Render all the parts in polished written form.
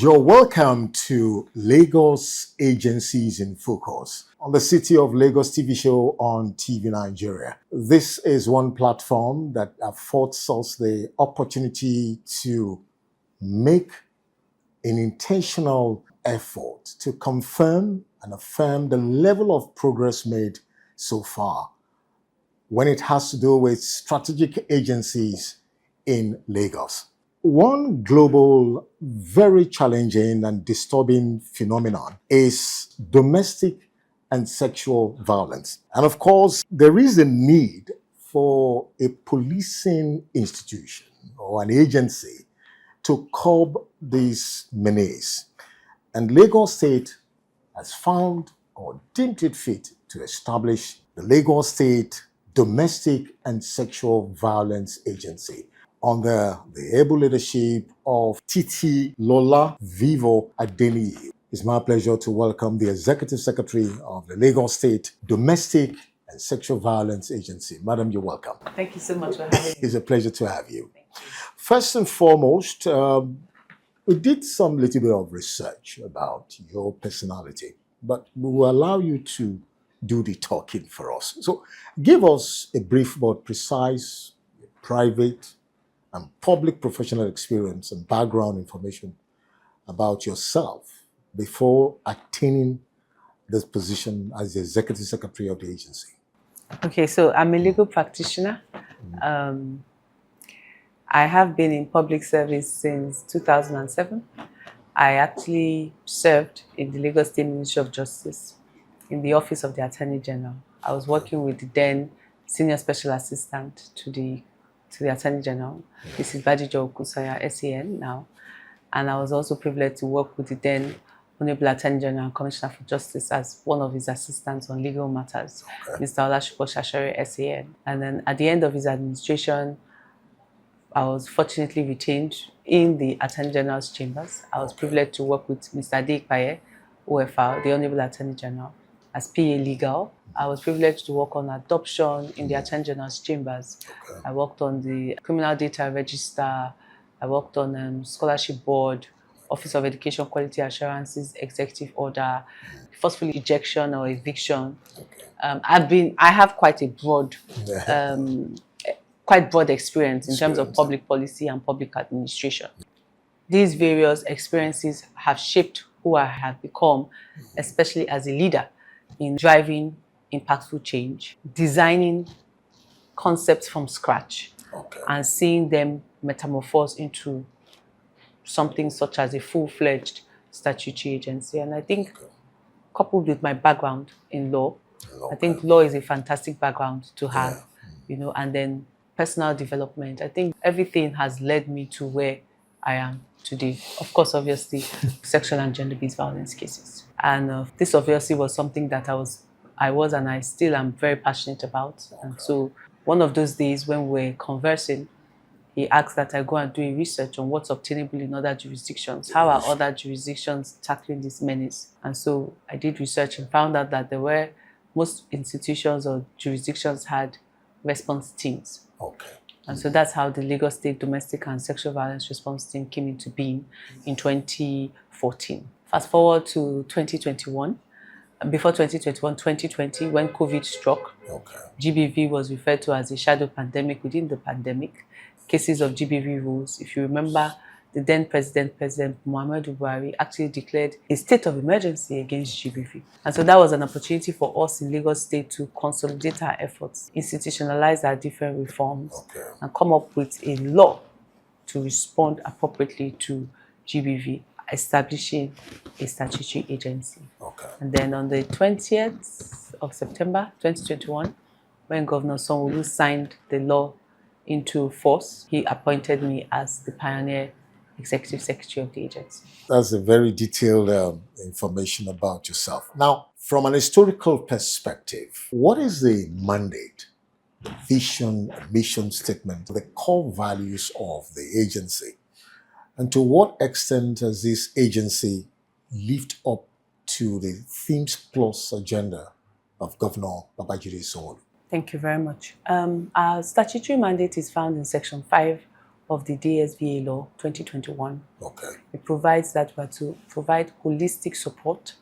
You're welcome to Lagos Agencies in Focus on the City of Lagos TV show on TV Nigeria. This is one platform that affords us the opportunity to make an intentional effort to confirm and affirm the level of progress made so far when it has to do with strategic agencies in Lagos. One global, very challenging and disturbing phenomenon is domestic and sexual violence. And of course, there is a need for a policing institution or an agency to curb these menace. And Lagos State has found or deemed it fit to establish the Lagos State Domestic and Sexual Violence Agency under the able leadership of Titi Lola Vivo Adeniyi. It's my pleasure to welcome the Executive Secretary of the Lagos State Domestic and Sexual Violence Agency. Madam, you're welcome. Thank you so much for having me. It's a pleasure to have you. First and foremost, we did some little bit of research about your personality, but we will allow you to do the talking for us. So give us a brief but precise, private, and public professional experience and background information about yourself before attaining this position as the Executive Secretary of the agency. Okay, so I'm a legal practitioner. I have been in public service since 2007. I actually served in the Lagos State Ministry of Justice in the Office of the Attorney General. I was working with the then Senior Special Assistant to the Attorney General. This is Badijo Okusanya, SAN now. And I was also privileged to work with the then Honorable Attorney General and Commissioner for Justice as one of his assistants on legal matters, Mr. Olashupo Shashore, SAN. And then at the end of his administration, I was fortunately retained in the Attorney General's chambers. I was privileged to work with Mr. Adekpaye, OFR, the Honorable Attorney General, as PA Legal. I was privileged to work on adoption in the Attorney General's chambers. I worked on the Criminal Data Register. I worked on Scholarship Board, Office of Education Quality Assurances, Executive Order, forceful ejection or eviction. I have quite a broad, quite broad experience in terms of public policy and public administration. These various experiences have shaped who I have become, especially as a leader in driving impactful change, designing concepts from scratch, and seeing them metamorphose into something such as a full-fledged statutory agency. And I think, coupled with my background in law, I think law is a fantastic background to have, and then personal development. I think everything has led me to where I am today. Of course, obviously, sexual and gender-based violence cases. And this obviously was something that I was and I still am very passionate about. And so one of those days when we're conversing, he asked that I go and do a research on what's obtainable in other jurisdictions. How are other jurisdictions tackling this menace? And so I did research and found out that most institutions or jurisdictions had response teams. And so that's how the Lagos State Domestic and Sexual Violence Response Team came into being in 2014. Fast forward to 2021. Before 2021, 2020, when COVID struck, GBV was referred to as a shadow pandemic within the pandemic. Cases of GBV rules, if you remember, the then President Muhammadu Buhari actually declared a state of emergency against GBV. And so that was an opportunity for us in Lagos State to consolidate our efforts, institutionalize our different reforms, and come up with a law to respond appropriately to GBV, establishing a statutory agency. And then on the 20th of September 2021, when Governor Sanwo-Olu signed the law into force, he appointed me as the pioneer Executive Secretary of the agency. That's a very detailed information about yourself. Now, from an historical perspective, what is the mandate, the vision, mission statement, the core values of the agency? And to what extent has this agency lived up to the Themes Plus agenda of Governor Babajide Sanwo-Olu? Thank you very much. Our statutory mandate is found in Section 5 of the DSVA law 2021. Okay. It provides that we are to provide holistic support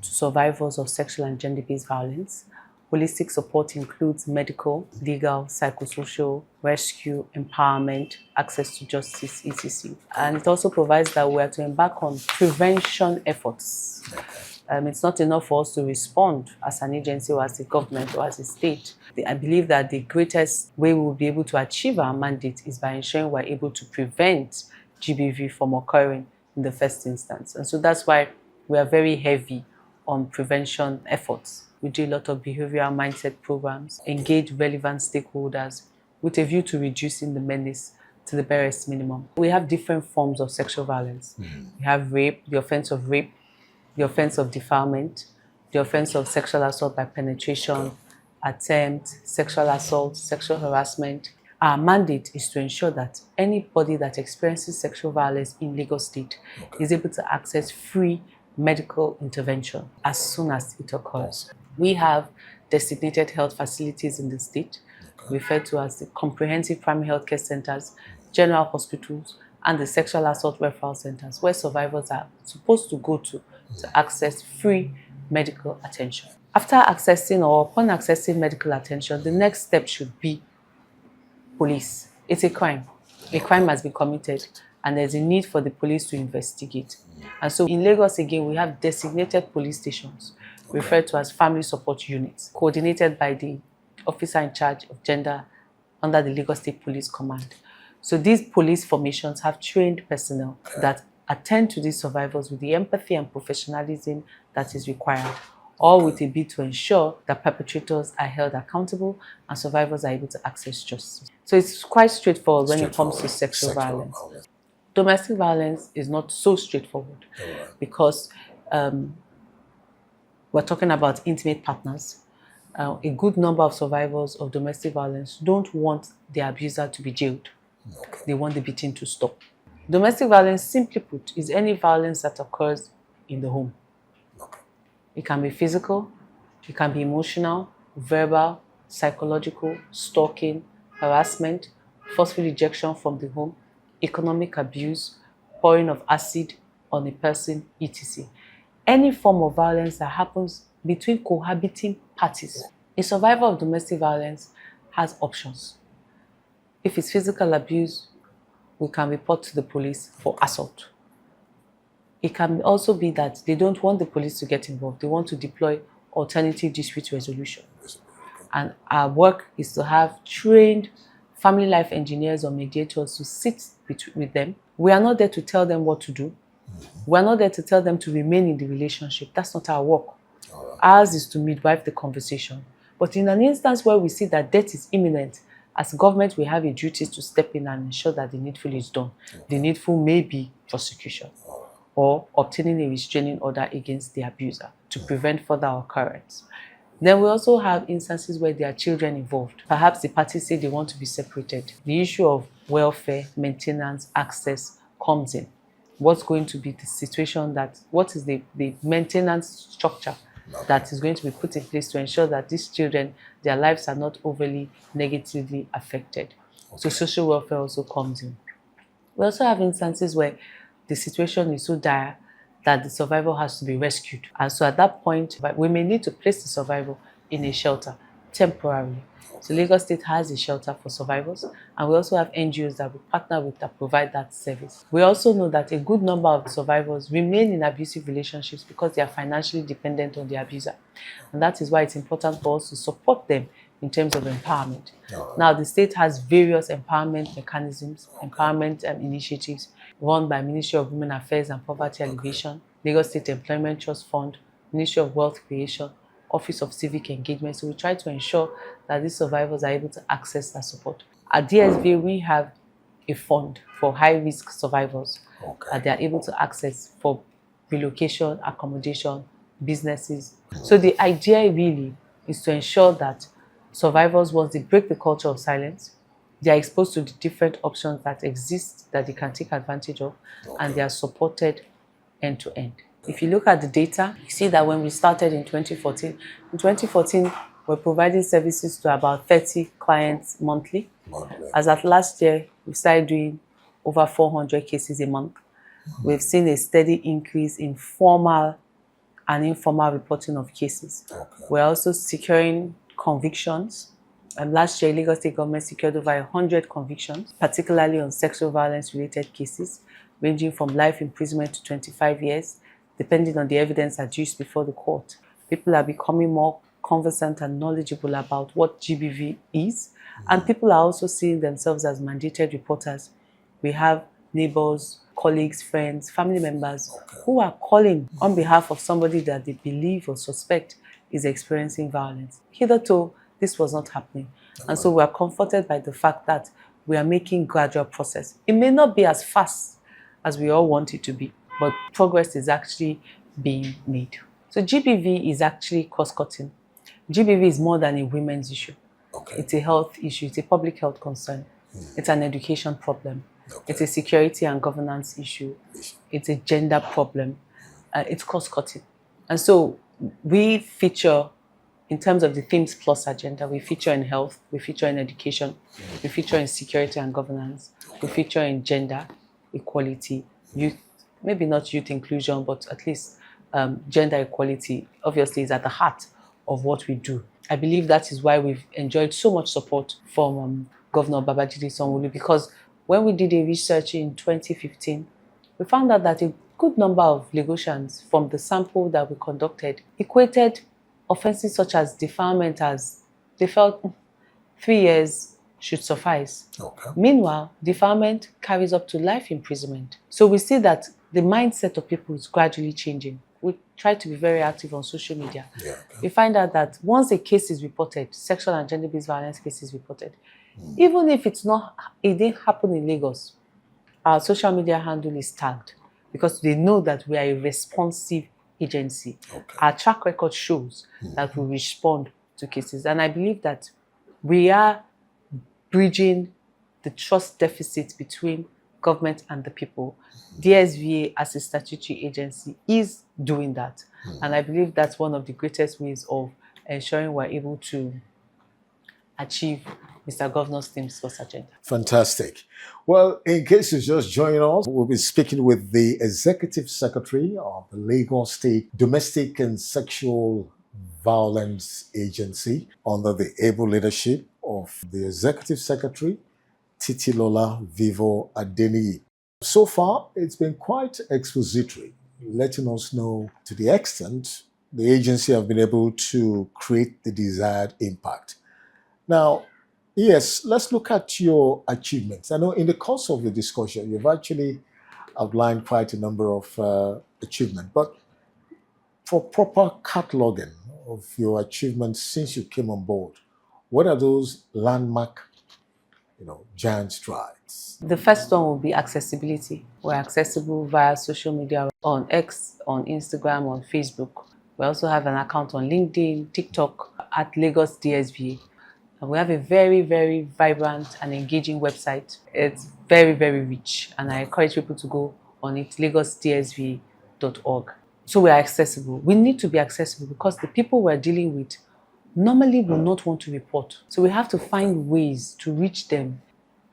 to survivors of sexual and gender-based violence. Holistic support includes medical, legal, psychosocial, rescue, empowerment, access to justice, etc. And it also provides that we are to embark on prevention efforts. It's not enough for us to respond as an agency or as a government or as a state. I believe that the greatest way we will be able to achieve our mandate is by ensuring we're able to prevent GBV from occurring in the first instance. And so that's why we are very heavy on prevention efforts. We do a lot of behavioral mindset programs, engage relevant stakeholders with a view to reducing the menace to the barest minimum. We have different forms of sexual violence. We have rape, the offense of rape, the offense of defilement, the offense of sexual assault by penetration, attempt, sexual assault, sexual harassment. Our mandate is to ensure that anybody that experiences sexual violence in Lagos State is able to access free medical intervention as soon as it occurs. We have designated health facilities in the state, referred to as the comprehensive primary health care centers, general hospitals, and the sexual assault referral centers, where survivors are supposed to go to access free medical attention. After accessing or upon accessing medical attention, the next step should be police. It's a crime. A crime has been committed, and there's a need for the police to investigate. And so in Lagos, again, we have designated police stations, referred to as family support units, coordinated by the officer in charge of gender under the Lagos State Police Command. So these police formations have trained personnel that attend to these survivors with the empathy and professionalism that is required, all with a bid to ensure that perpetrators are held accountable and survivors are able to access justice. So it's quite straightforward when it comes to sexual violence. Domestic violence is not so straightforward because we're talking about intimate partners. A good number of survivors of domestic violence don't want the abuser to be jailed. They want the beating to stop. Domestic violence, simply put, is any violence that occurs in the home. It can be physical, it can be emotional, verbal, psychological, stalking, harassment, forceful ejection from the home, economic abuse, pouring of acid on a person, etc. Any form of violence that happens between cohabiting parties. A survivor of domestic violence has options. If it's physical abuse, we can report to the police for assault. It can also be that they don't want the police to get involved. They want to deploy alternative dispute resolution. And our work is to have trained family life engineers or mediators to sit with them. We are not there to tell them what to do. We are not there to tell them to remain in the relationship. That's not our work. Ours is to midwife the conversation. But in an instance where we see that death is imminent, as government, we have a duty to step in and ensure that the needful is done. The needful may be prosecution or obtaining a restraining order against the abuser to prevent further occurrence. Then we also have instances where there are children involved. Perhaps the parties say they want to be separated. The issue of welfare, maintenance, access comes in. What's going to be the situation what is the maintenance structure that is going to be put in place to ensure that these children, their lives are not overly negatively affected. So social welfare also comes in. We also have instances where the situation is so dire that the survivor has to be rescued. And so at that point, we may need to place the survivor in a shelter temporarily. So Lagos State has a shelter for survivors, and we also have NGOs that we partner with that provide that service. We also know that a good number of survivors remain in abusive relationships because they are financially dependent on the abuser. And that is why it's important for us to support them in terms of empowerment. Now, the state has various empowerment mechanisms, empowerment initiatives run by Ministry of Women Affairs and Poverty Alleviation, Lagos State Employment Trust Fund, Ministry of Wealth Creation, Office of Civic Engagement. So we try to ensure that these survivors are able to access that support. At DSV, we have a fund for high-risk survivors that they are able to access for relocation, accommodation, businesses. So the idea really is to ensure that survivors, once they break the culture of silence, they are exposed to the different options that exist that they can take advantage of, and they are supported end to end. If you look at the data, you see that when we started in 2014, we're providing services to about 30 clients monthly. As at last year, we started doing over 400 cases a month. We've seen a steady increase in formal and informal reporting of cases. Okay. We're also securing convictions. Last year, Lagos State government secured over 100 convictions, particularly on sexual violence-related cases, ranging from life imprisonment to 25 years, depending on the evidence adduced before the court. People are becoming more conversant and knowledgeable about what GBV is, and people are also seeing themselves as mandated reporters. We have neighbors, colleagues, friends, family members who are calling on behalf of somebody that they believe or suspect is experiencing violence. Hitherto, this was not happening. And so we are comforted by the fact that we are making gradual process. It may not be as fast as we all want it to be, but progress is actually being made. So GBV is actually cost-cutting. GBV is more than a women's issue. Okay. It's a health issue. It's a public health concern. It's an education problem. Okay. It's a security and governance issue. It's a gender problem. It's cost-cutting. And so we feature, in terms of the Themes Plus agenda, we feature in health, we feature in education, we feature in security and governance, we feature in gender equality, youth, maybe not youth inclusion, but at least gender equality obviously is at the heart of what we do. I believe that is why we've enjoyed so much support from Governor Babajide Sanwo-Olu, because when we did a research in 2015, we found out that a good number of Lagosians from the sample that we conducted equated offenses such as defilement as they felt 3 years should suffice. Okay. Meanwhile, defilement carries up to life imprisonment. So we see that the mindset of people is gradually changing. We try to be very active on social media. Yeah, okay. We find out that once a case is reported, sexual and gender-based violence case is reported, even if it didn't happen in Lagos, our social media handle is tagged because they know that we are a responsive agency. Okay. Our track record shows that we respond to cases. And I believe that we are bridging the trust deficit between government and the people. DSVA as a statutory agency is doing that. And I believe that's one of the greatest ways of ensuring we're able to achieve Mr. Governor's Themes Plus agenda. Fantastic. Well, in case you're just joining us, we'll be speaking with the Executive Secretary of the Lagos State Domestic and Sexual Violence Agency under the able leadership of the Executive Secretary, Titilola Vivo Adeniyi. So far, it's been quite expository, letting us know to the extent the agency have been able to create the desired impact. Now, yes, let's look at your achievements. I know in the course of the discussion, you've actually outlined quite a number of achievements, but for proper cataloging of your achievements since you came on board, what are those landmark, giant strides? The first one will be accessibility. We're accessible via social media on X, on Instagram, on Facebook. We also have an account on LinkedIn, TikTok at Lagos DSVA. And we have a very, very vibrant and engaging website. It's very, very rich. And I encourage people to go on it, lagosdsva.org. So we are accessible. We need to be accessible because the people we're dealing with normally will not want to report. So we have to find ways to reach them.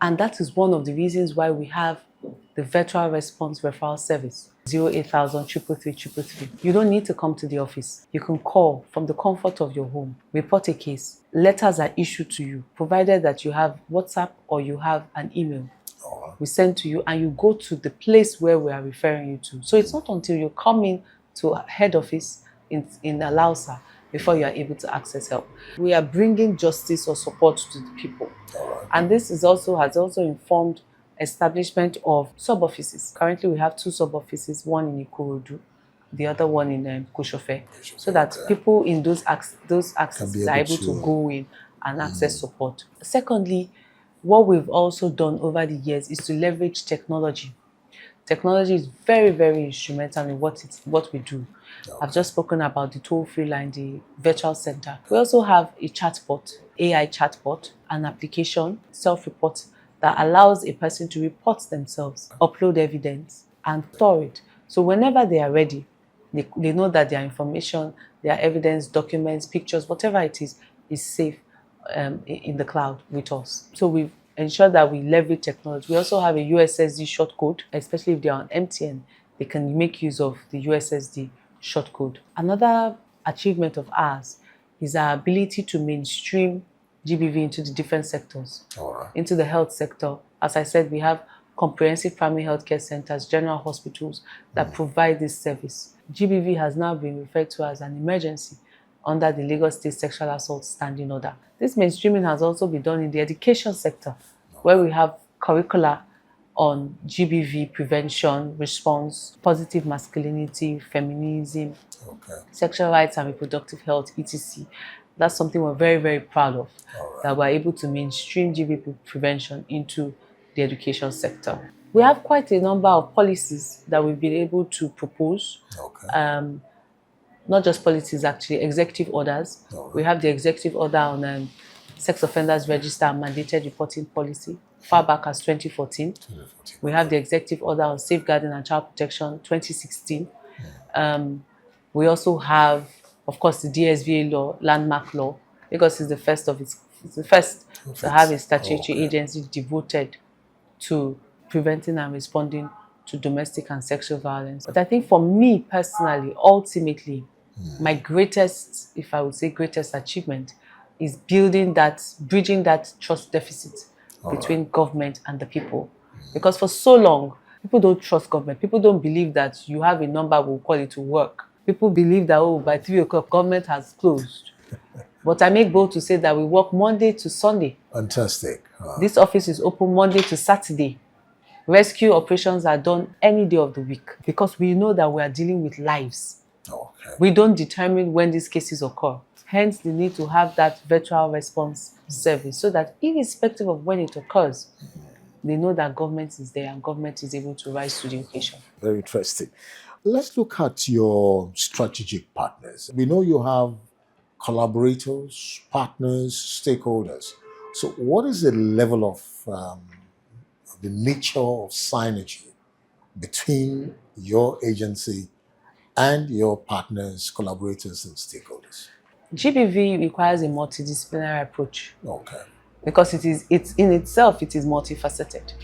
And that is one of the reasons why we have the virtual response referral service, 08000 333 You don't need to come to the office. You can call from the comfort of your home, report a case. Letters are issued to you, provided that you have WhatsApp or you have an email. We send to you and you go to the place where we are referring you to. So it's not until you come in to head office in Alausa before you are able to access help. We are bringing justice or support to the people. And this has also informed establishment of sub-offices. Currently, we have 2 sub-offices, one in Ikorodu, the other one in Koshofe, so that people in those accesses are able to go in and access support. Secondly, what we've also done over the years is to leverage technology. Technology is very, very instrumental in what we do. I've just spoken about the toll-free line, the virtual center. We also have a chatbot, AI chatbot, an application, self-report, that allows a person to report themselves, upload evidence, and store it. So whenever they are ready, they know that their information, their evidence, documents, pictures, whatever it is safe in the cloud with us. So we've ensure that we leverage technology. We also have a USSD short code, especially if they are on MTN, they can make use of the USSD short code. Another achievement of ours is our ability to mainstream GBV into the different sectors, into the health sector. As I said, we have comprehensive primary healthcare centers, general hospitals that provide this service. GBV has now been referred to as an emergency under the Lagos State Sexual Assault Standing Order. This mainstreaming has also been done in the education sector, where we have curricula on GBV prevention, response, positive masculinity, feminism, sexual rights and reproductive health, etc. That's something we're very, very proud of, that we're able to mainstream GBV prevention into the education sector. We have quite a number of policies that we've been able to propose. Not just policies, actually, executive orders. We have the executive order on sex offenders register and mandated reporting policy, far back as 2014. We have the executive order on safeguarding and child protection, 2016. We also have, of course, the DSVA law, landmark law, because it's the first to have a statutory agency devoted to preventing and responding to domestic and sexual violence. But I think for me personally, ultimately, my greatest, if I would say greatest achievement, is bridging that trust deficit between government and the people. Because for so long, people don't trust government. People don't believe that you have a number, we'll call it to work. People believe that, oh, by 3 o'clock, government has closed. But I make bold to say that we work Monday to Sunday. Fantastic. This office is open Monday to Saturday. Rescue operations are done any day of the week because we know that we are dealing with lives. We don't determine when these cases occur. Hence, the need to have that virtual response service so that irrespective of when it occurs, they know that government is there and government is able to rise to the occasion. Very interesting. Let's look at your strategic partners. We know you have collaborators, partners, stakeholders. So what is the level of the nature of synergy between your agency and your partners, collaborators, and stakeholders? GBV requires a multidisciplinary approach. Because it is multifaceted.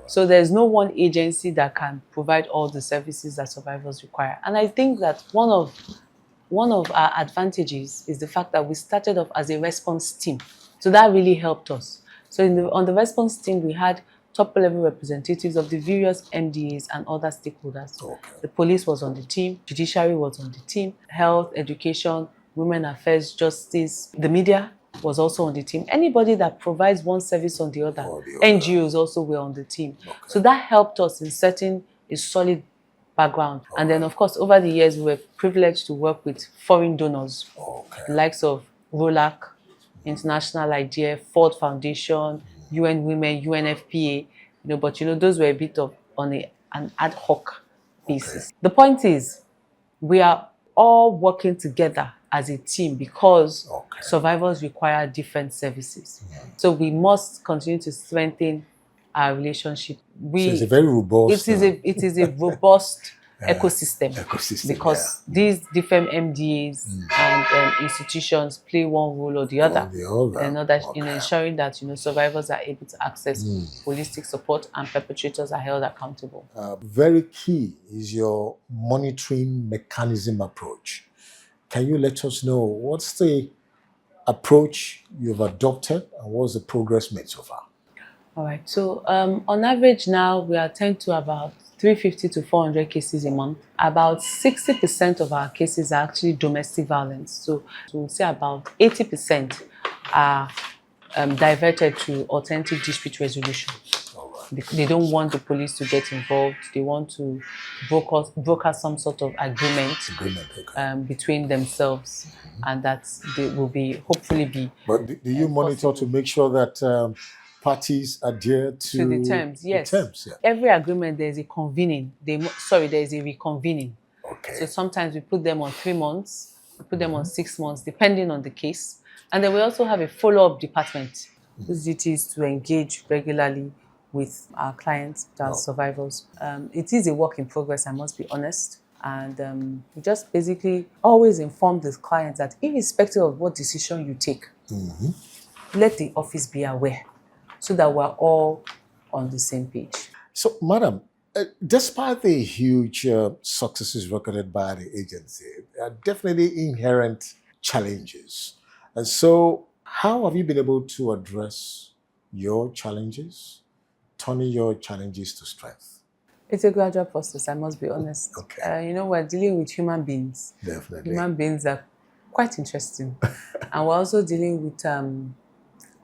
So there's no one agency that can provide all the services that survivors require. And I think that one of our advantages is the fact that we started off as a response team. So that really helped us. So on the response team, we had top-level representatives of the various MDAs and other stakeholders. The police was on the team, judiciary was on the team, health, education, women affairs, justice, the media was also on the team. Anybody that provides one service on the other, NGOs also were on the team. So that helped us in setting a solid background. And then, of course, over the years, we were privileged to work with foreign donors, the likes of ROLAC, International IDEA, Ford Foundation, UN Women, UNFPA, but those were a bit of on an ad hoc basis. The point is, we are all working together as a team because survivors require different services. So we must continue to strengthen our relationship. So it's a very robust. It is a robust ecosystem because these different MDAs and institutions play one role or the other, in ensuring that survivors are able to access holistic support and perpetrators are held accountable. Very key is your monitoring mechanism approach. Can you let us know what's the approach you've adopted and what's the progress made so far? All right. So on average now, we attend to about 350 to 400 cases a month. About 60% of our cases are actually domestic violence. So we'll say about 80% are diverted to authentic dispute resolution. They don't want the police to get involved. They want to broker some sort of agreement between themselves, and that they will hopefully be. But do you monitor to make sure that parties adhere to the terms? Yes. The terms, yeah. Every agreement there is a convening. There is a reconvening. So sometimes we put them on 3 months, we put them on 6 months, depending on the case. And then we also have a follow-up department whose duty is to engage regularly with our clients, our survivors. It is a work in progress, I must be honest. And we just basically always inform the clients that irrespective of what decision you take, let the office be aware so that we're all on the same page. So, madam, despite the huge successes recorded by the agency, there are definitely inherent challenges. And so, how have you been able to address your challenges, turning your challenges to strength? It's a gradual process, I must be honest. Okay. We're dealing with human beings. Definitely. Human beings are quite interesting. And we're also dealing with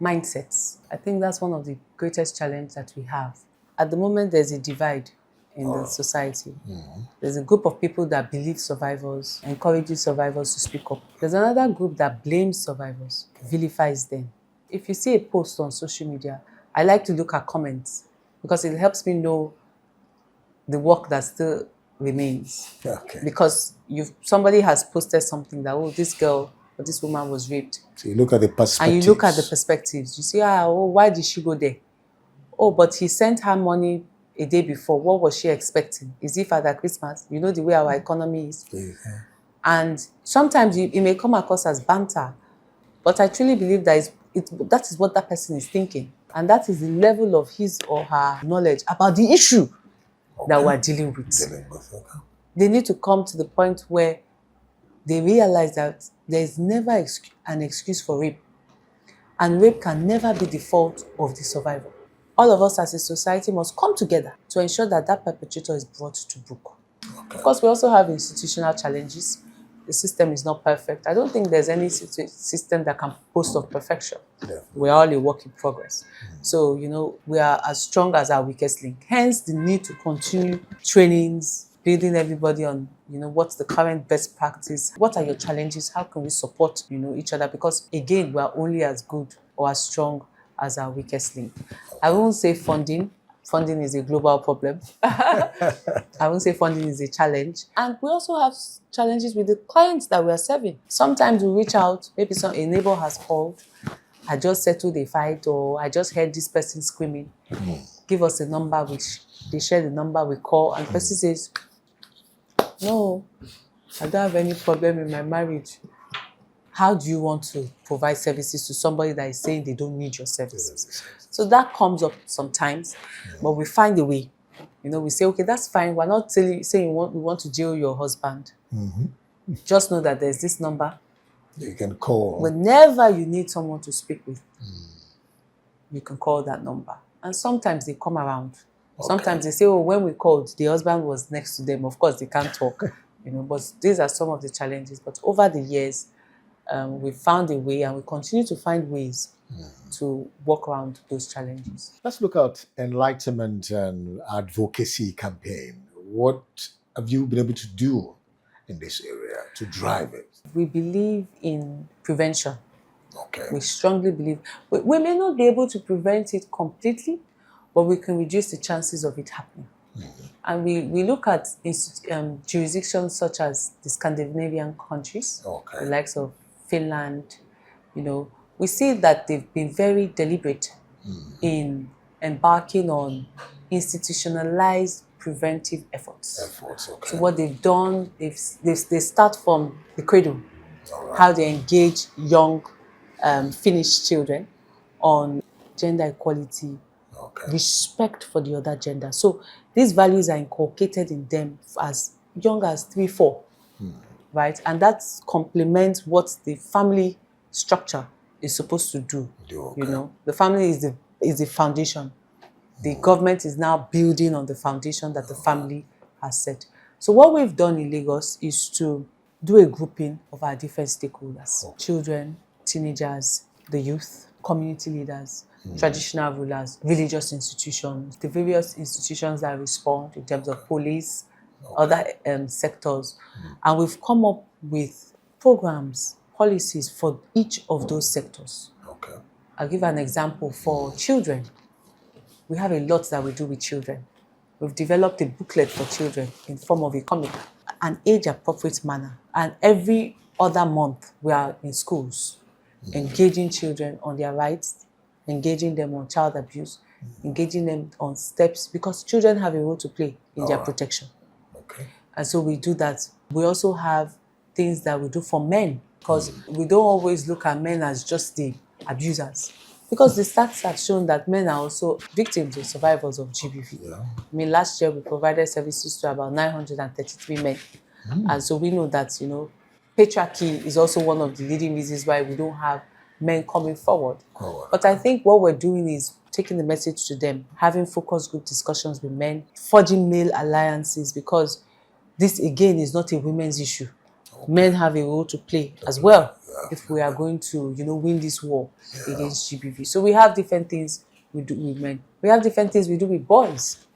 mindsets. I think that's one of the greatest challenges that we have. At the moment, there's a divide in the society. There's a group of people that believe survivors, encourages survivors to speak up. There's another group that blames survivors, vilifies them. If you see a post on social media, I like to look at comments because it helps me know the work that still remains. Okay. Because somebody has posted something that, oh, this girl or this woman was raped. So you look at the perspectives. And you look at the perspectives. You see, why did she go there? Oh, but he sent her money a day before. What was she expecting? Is it Father Christmas? You know the way our economy is. Yeah. And sometimes it may come across as banter. But I truly believe that that is what that person is thinking. And that is the level of his or her knowledge about the issue that we're dealing with. Okay. They need to come to the point where they realize that there is never an excuse for rape. And rape can never be the fault of the survivor. All of us as a society must come together to ensure that that perpetrator is brought to book. Okay. Of course, we also have institutional challenges. The system is not perfect. I don't think there's any system that can boast of perfection. Yeah. We're all a work in progress. So, we are as strong as our weakest link. Hence, the need to continue trainings, building everybody on, what's the current best practice, what are your challenges, how can we support, each other? Because, again, we're only as good or as strong as our weakest link. I won't say funding. Funding is a global problem. I won't say funding is a challenge. And we also have challenges with the clients that we are serving. Sometimes we reach out, maybe a neighbor has called, I just settled a fight, or I just heard this person screaming. Give us a number, which they share the number, we call, and the person says, no, I don't have any problem in my marriage. How do you want to provide services to somebody that is saying they don't need your services? So that comes up sometimes, but we find a way. We say, okay, that's fine. We're not saying we want to jail your husband. Just know that there's this number. You can call. Whenever you need someone to speak with, you can call that number. And sometimes they come around. Okay. Sometimes they say, oh, when we called, the husband was next to them. Of course, they can't talk. But these are some of the challenges. But over the years, we found a way, and we continue to find ways to work around those challenges. Let's look at enlightenment and advocacy campaign. What have you been able to do in this area to drive it? We believe in prevention. Okay. We strongly believe. We may not be able to prevent it completely, but we can reduce the chances of it happening. And we look at jurisdictions such as the Scandinavian countries, the likes of Finland, we see that they've been very deliberate in embarking on institutionalized preventive efforts. Okay. So what they've done, they start from the cradle, how they engage young Finnish children on gender equality, respect for the other gender. So these values are inculcated in them as young as 3, 4. Right? And that complements what the family structure is supposed to do. Okay. The family is the foundation. The government is now building on the foundation that the family has set. So what we've done in Lagos is to do a grouping of our different stakeholders. Children, teenagers, the youth, community leaders, traditional rulers, religious institutions, the various institutions that respond in terms of police, other sectors. And we've come up with programs, policies for each of those sectors. Okay. I'll give an example for children. We have a lot that we do with children. We've developed a booklet for children in form of a comic, an age-appropriate manner. And every other month, we are in schools, engaging children on their rights, engaging them on child abuse, engaging them on steps, because children have a role to play in their protection. Okay. And so we do that. We also have things that we do for men, because we don't always look at men as just the abusers. Because the stats have shown that men are also victims or survivors of GBV. Yeah. I mean, last year we provided services to about 933 men. And so we know that, patriarchy is also one of the leading reasons why we don't have men coming forward. But I think what we're doing is taking the message to them, having focus group discussions with men, forging male alliances, because this again is not a women's issue. Men have a role to play as well if we are going to, win this war against GBV. So we have different things we do with men. We have different things we do with boys.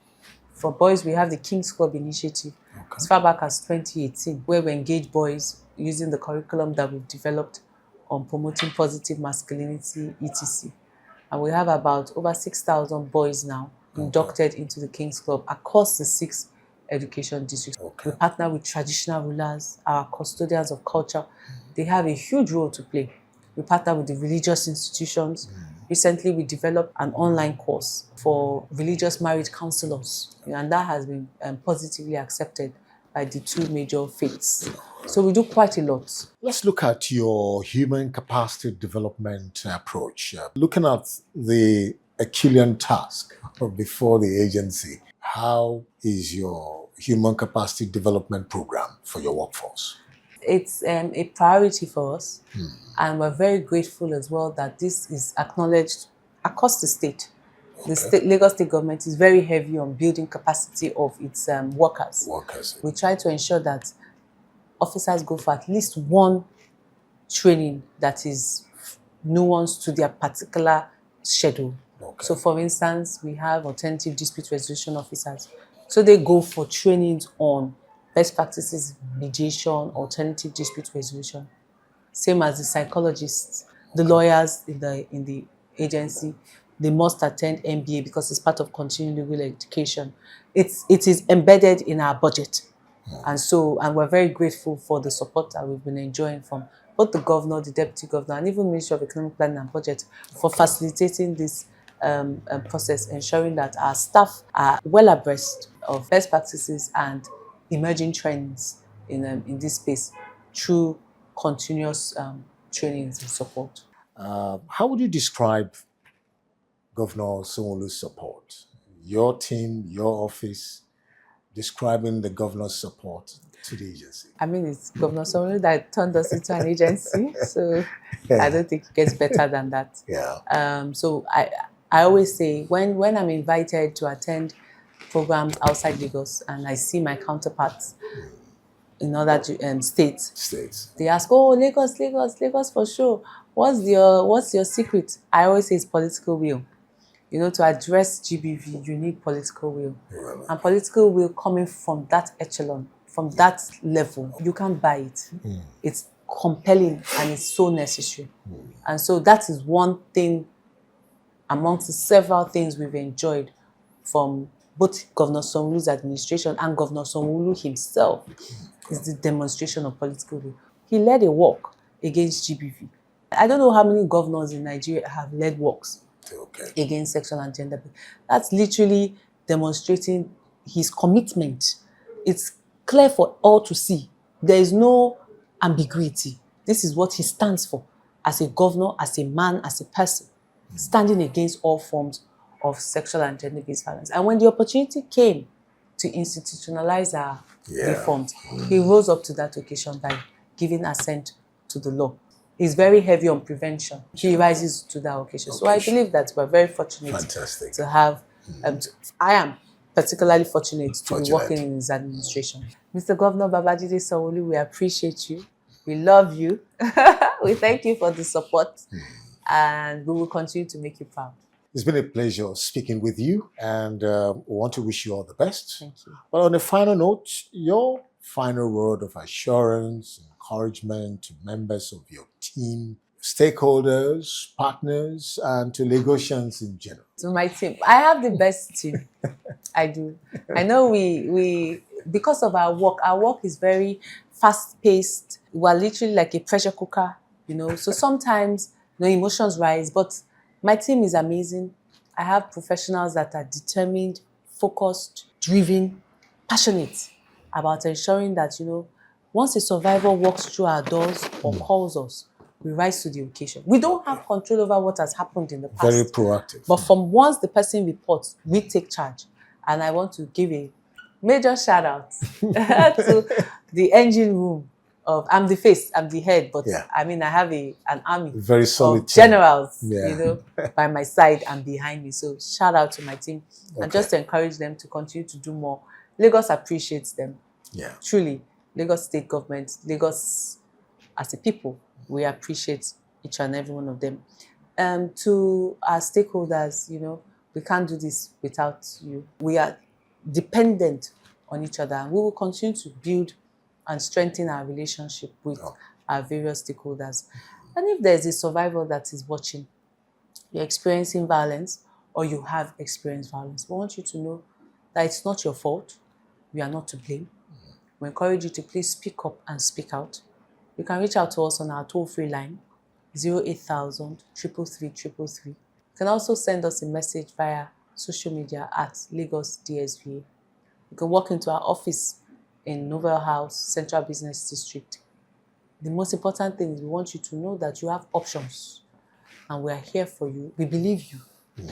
For boys, we have the King's Club initiative as far back as 2018, where we engage boys using the curriculum that we've developed on promoting positive masculinity, etc. And we have about over 6,000 boys now inducted into the King's Club across the 6 education districts. We partner with traditional rulers, our custodians of culture. They have a huge role to play. We partner with the religious institutions. Recently, we developed an online course for religious marriage counselors, and that has been positively accepted by the 2 major faiths. So we do quite a lot. Let's look at your human capacity development approach. Looking at the Achillean task before the agency, how is your human capacity development program for your workforce? It's a priority for us, and we're very grateful as well that this is acknowledged across the state. The Lagos State government is very heavy on building capacity of its workers. We try to ensure that officers go for at least one training that is nuanced to their particular schedule. So, for instance, we have alternative dispute resolution officers. So they go for trainings on best practices, mediation, alternative dispute resolution. Same as the psychologists, the lawyers in the agency, they must attend MBA because it's part of continuing legal education. It is embedded in our budget. And we're very grateful for the support that we've been enjoying from both the governor, the deputy governor, and even Ministry of Economic Planning and Budget for facilitating this process, ensuring that our staff are well abreast of best practices and emerging trends in this space through continuous trainings and support. How would you describe Governor Sanwo-Olu's support? Your team, your office, describing the governor's support to the agency. I mean, it's Governor Sanwo-Olu that turned us into an agency, so I don't think it gets better than that. So I always say when I'm invited to attend programs outside Lagos and I see my counterparts in other states, they ask, "Oh, Lagos for sure. What's your secret?" I always say it's political will. To address GBV, you need political will. And political will coming from that echelon, from that level, you can't buy it. It's compelling and it's so necessary. And so that is one thing amongst the several things we've enjoyed from both Governor Sanwo-Olu's administration and Governor Sanwo-Olu himself, is the demonstration of political will. He led a walk against GBV. I don't know how many governors in Nigeria have led walks against sexual and gender. That's literally demonstrating his commitment. It's clear for all to see. There is no ambiguity. This is what he stands for as a governor, as a man, as a person, standing against all forms of sexual and gender-based violence. And when the opportunity came to institutionalize our reforms, he rose up to that occasion by giving assent to the law. He's very heavy on prevention. He rises to that occasion. So I believe that we're very fortunate to have, I am particularly fortunate to be working in his administration. Mr. Governor Babajide Sanwo-Olu, we appreciate you. We love you. We thank you for the support, and we will continue to make you proud. It's been a pleasure speaking with you, and we want to wish you all the best. Thank you. But on a final note, your final word of assurance, encouragement to members of your team, stakeholders, partners, and to Lagosians in general. To my team, I have the best team. I do. I know we because of our work is very fast-paced. We're literally like a pressure cooker, So sometimes emotions rise, but my team is amazing. I have professionals that are determined, focused, driven, passionate about ensuring that, once a survivor walks through our doors or calls us, we rise to the occasion. We don't have control over what has happened in the past. Very proactive. But from once the person reports, we take charge. And I want to give a major shout out to the engine room of, I'm the face, I'm the head, but I mean, I have an army very solid of generals, team. you know, by my side and behind me. So shout out to my team and just to encourage them to continue to do more. Lagos appreciates them. Yeah. Truly, Lagos state government, Lagos as a people, we appreciate each and every one of them. To our stakeholders, you know, we can't do this without you. We are dependent on each other. We will continue to build and strengthen our relationship with our various stakeholders. And if there's a survivor that is watching, you're experiencing violence or you have experienced violence, we want you to know that it's not your fault. We are not to blame. We encourage you to please speak up and speak out. You can reach out to us on our toll-free line, 08000 333 333. You can also send us a message via social media at Lagos DSVA. You can walk into our office in Novel House, Central Business District. The most important thing is we want you to know that you have options and we are here for you. We believe you.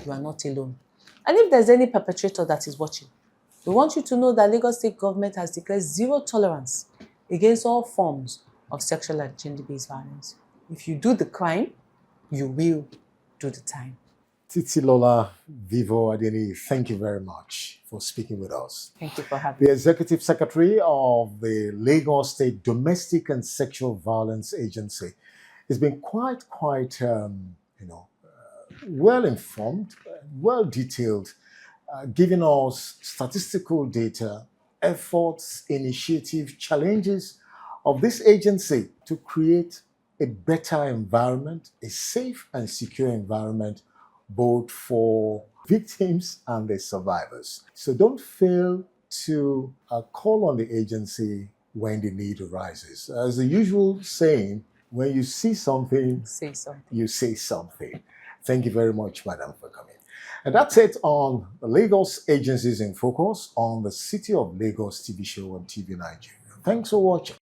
You are not alone. And if there's any perpetrator that is watching, we want you to know that Lagos State Government has declared zero tolerance against all forms of sexual and gender-based violence. If you do the crime, you will do the time. Titilola Vivo Adeni, thank you very much for speaking with us. Thank you for having me. The Executive Secretary of the Lagos State Domestic and Sexual Violence Agency has been quite well informed, well detailed, giving us statistical data, efforts, initiative, challenges of this agency to create a better environment, a safe and secure environment, both for victims and the survivors. So don't fail to call on the agency when the need arises. As the usual saying, when you see something, say something. You say something. Thank you very much, Madam, for coming. And that's it on the Lagos Agencies in Focus on the City of Lagos TV show on TV Nigeria. Thanks for watching.